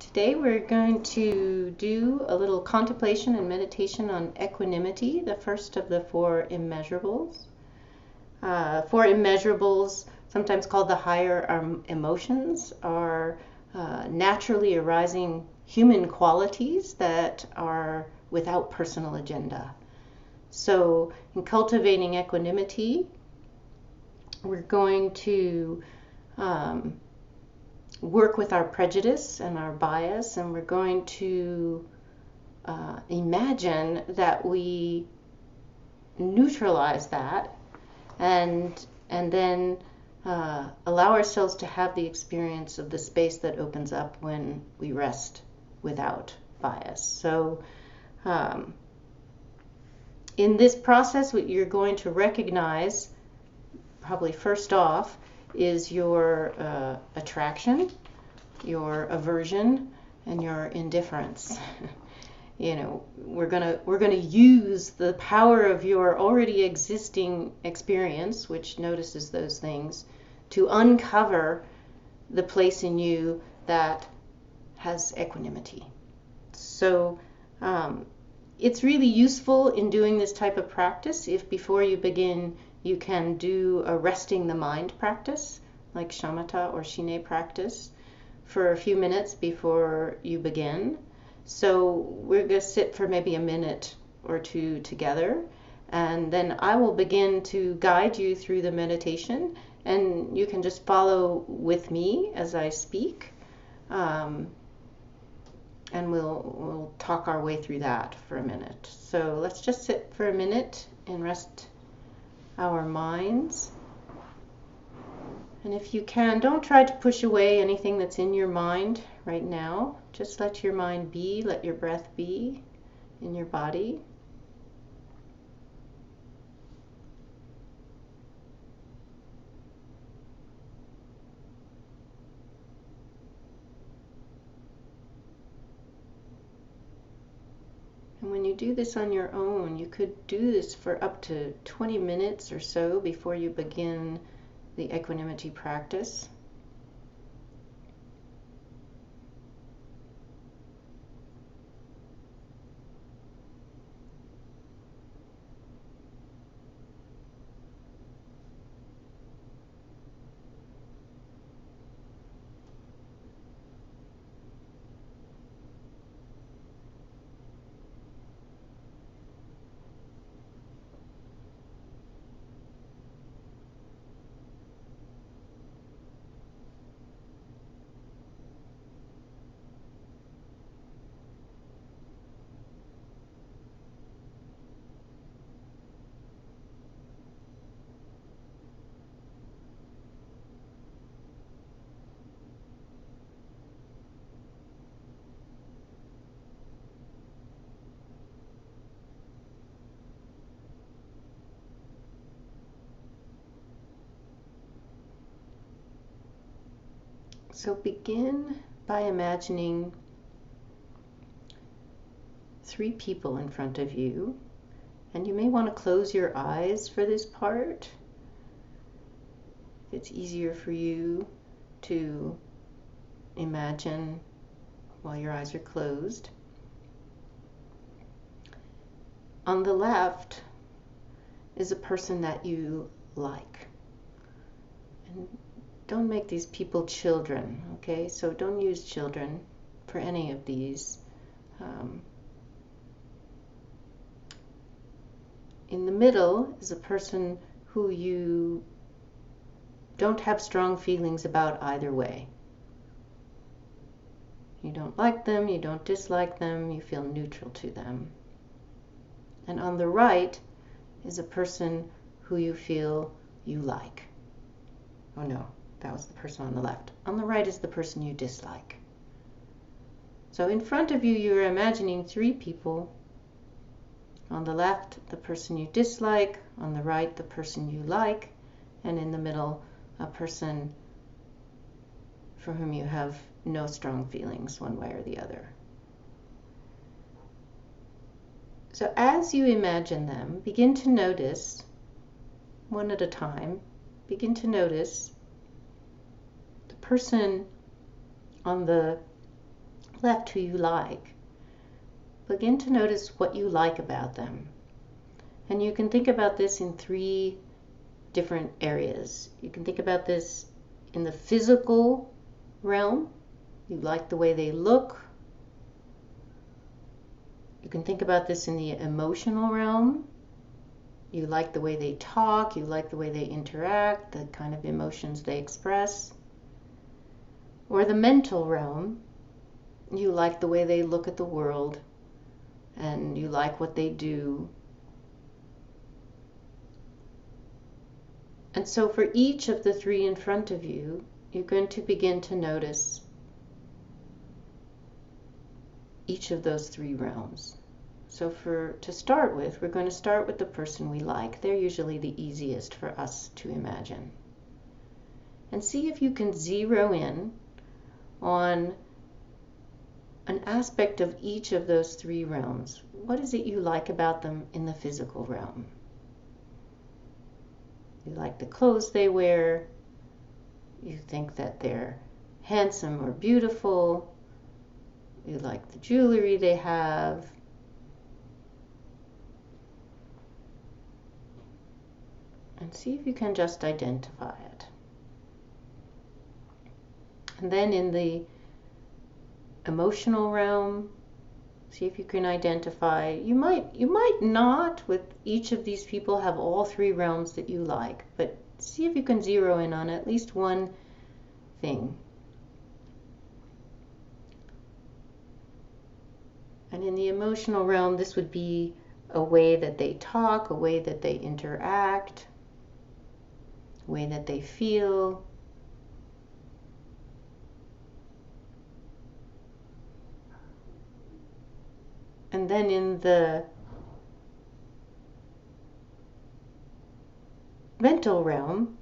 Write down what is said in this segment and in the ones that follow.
Today we're going to do a little contemplation and meditation on equanimity, the first of the four immeasurables. Four immeasurables, sometimes called the higher emotions, are naturally arising human qualities that are without personal agenda. So in cultivating equanimity, we're going to work with our prejudice and our bias, and we're going to imagine that we neutralize that and then allow ourselves to have the experience of the space that opens up when we rest without bias. So in this process, what you're going to recognize, probably first off, is your attraction, your aversion, and your indifference. We're gonna use the power of your already existing experience, which notices those things, to uncover the place in you that has equanimity. So it's really useful in doing this type of practice if before you begin you can do a resting the mind practice, like shamatha or shine practice, for a few minutes before you begin. So we're going to sit for maybe a minute or two together, and then I will begin to guide you through the meditation, and you can just follow with me as I speak, and we'll talk our way through that for a minute. So let's just sit for a minute and rest our minds. And if you can, don't try to push away anything that's in your mind right now. Just let your mind be, let your breath be in your body. And when you do this on your own, you could do this for up to 20 minutes or so before you begin the equanimity practice. So begin by imagining 3 people in front of you, and you may want to close your eyes for this part. If it's easier for you to imagine while your eyes are closed. On the left is a person that you like. And don't make these people children, okay? So don't use children for any of these. In the middle is a person who you don't have strong feelings about either way. You don't like them, you don't dislike them, you feel neutral to them. And on the right is a person who you feel you like. Oh no, that was the person on the left. On the right is the person you dislike. So in front of you, you're imagining 3 people. On the left, the person you dislike. On the right, the person you like. And in the middle, a person for whom you have no strong feelings one way or the other. So as you imagine them, begin to notice, one at a time, begin to notice the person on the left who you like, begin to notice what you like about them. And you can think about this in 3 different areas. You can think about this in the physical realm. You like the way they look. You can think about this in the emotional realm. You like the way they talk. You like the way they interact, the kind of emotions they express. Or the mental realm. You like the way they look at the world, and you like what they do. And so for each of the 3 in front of you, you're going to begin to notice each of those 3 realms. So to start with, we're going to start with the person we like. They're usually the easiest for us to imagine. And see if you can zero in on an aspect of each of those 3 realms. What is it you like about them in the physical realm? You like the clothes they wear. You think that they're handsome or beautiful. You like the jewelry they have. And see if you can just identify it. And then in the emotional realm, see if you can identify. You might not with each of these people have all 3 realms that you like, but see if you can zero in on at least one thing. And in the emotional realm, this would be a way that they talk, a way that they interact, a way that they feel. And then in the mental realm,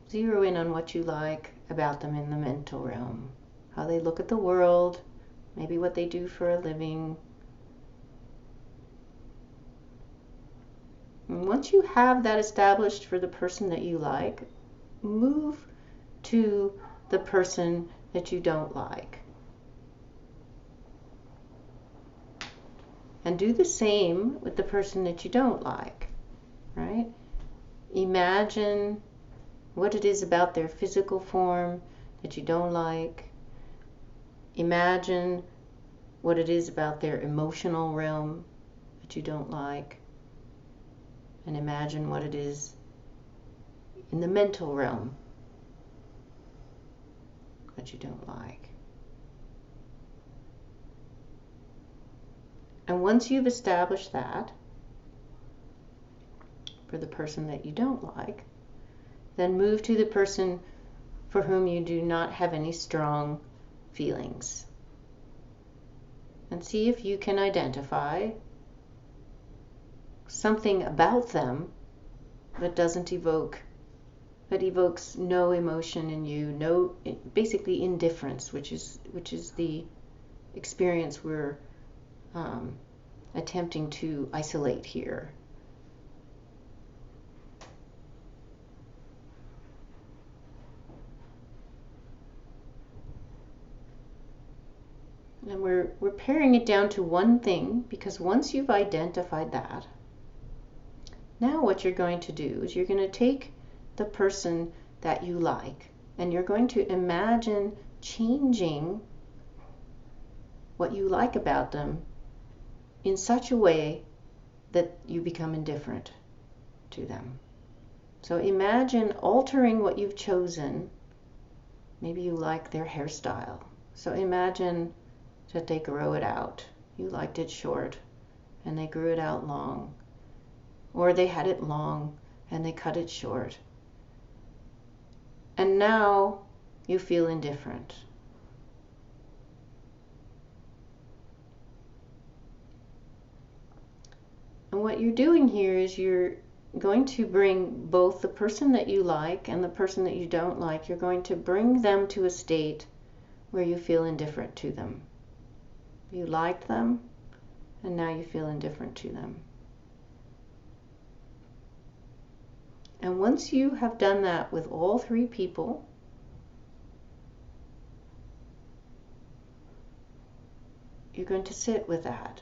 zero in on what you like about them in the mental realm. How they look at the world, maybe what they do for a living. And once you have that established for the person that you like, move to the person that you don't like. And do the same with the person that you don't like, right? Imagine what it is about their physical form that you don't like. Imagine what it is about their emotional realm that you don't like. And imagine what it is in the mental realm that you don't like. And once you've established that for the person that you don't like, then move to the person for whom you do not have any strong feelings. And see if you can identify something about them that evokes no emotion in you, basically indifference, which is the experience we're attempting to isolate here. And we're paring it down to one thing, because once you've identified that, now what you're going to do is you're going to take the person that you like and you're going to imagine changing what you like about them in such a way that you become indifferent to them. So imagine altering what you've chosen. Maybe you like their hairstyle. So imagine that they grow it out. You liked it short and they grew it out long. Or they had it long and they cut it short. And now you feel indifferent. And what you're doing here is you're going to bring both the person that you like and the person that you don't like, you're going to bring them to a state where you feel indifferent to them. You liked them, and now you feel indifferent to them. And once you have done that with all 3 people, you're going to sit with that.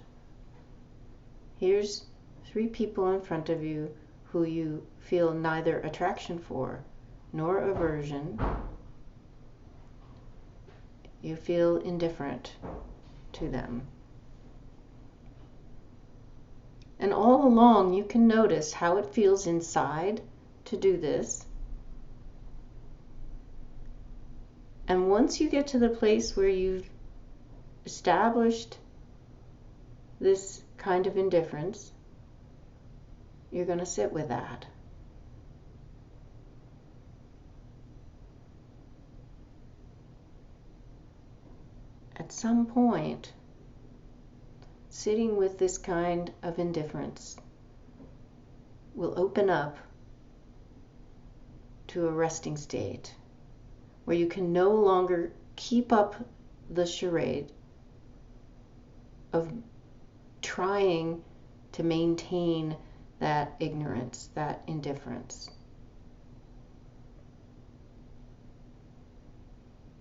Here's 3 people in front of you who you feel neither attraction for nor aversion. You feel indifferent to them. And all along you can notice how it feels inside to do this. And once you get to the place where you've established this kind of indifference, you're going to sit with that. At some point, sitting with this kind of indifference will open up to a resting state where you can no longer keep up the charade of trying to maintain that ignorance, that indifference.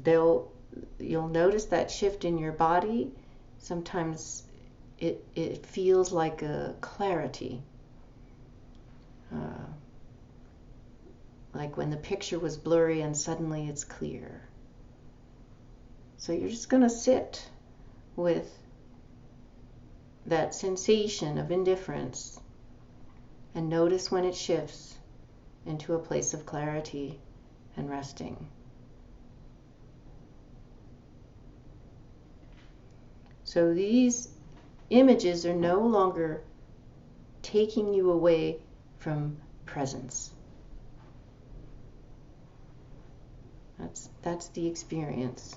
You'll notice that shift in your body. Sometimes it feels like a clarity. Like when the picture was blurry and suddenly it's clear. So you're just going to sit with that sensation of indifference and notice when it shifts into a place of clarity and resting. So these images are no longer taking you away from presence. That's the experience.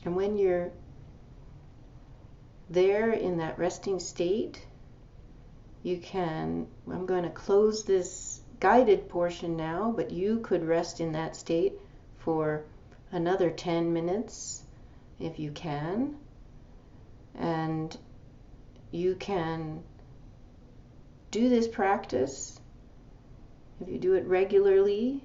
And when you're there in that resting state, I'm going to close this guided portion now, but you could rest in that state for another 10 minutes if you can. And you can do this practice. If you do it regularly,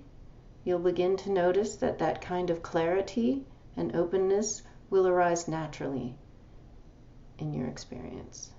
you'll begin to notice that kind of clarity and openness will arise naturally in your experience.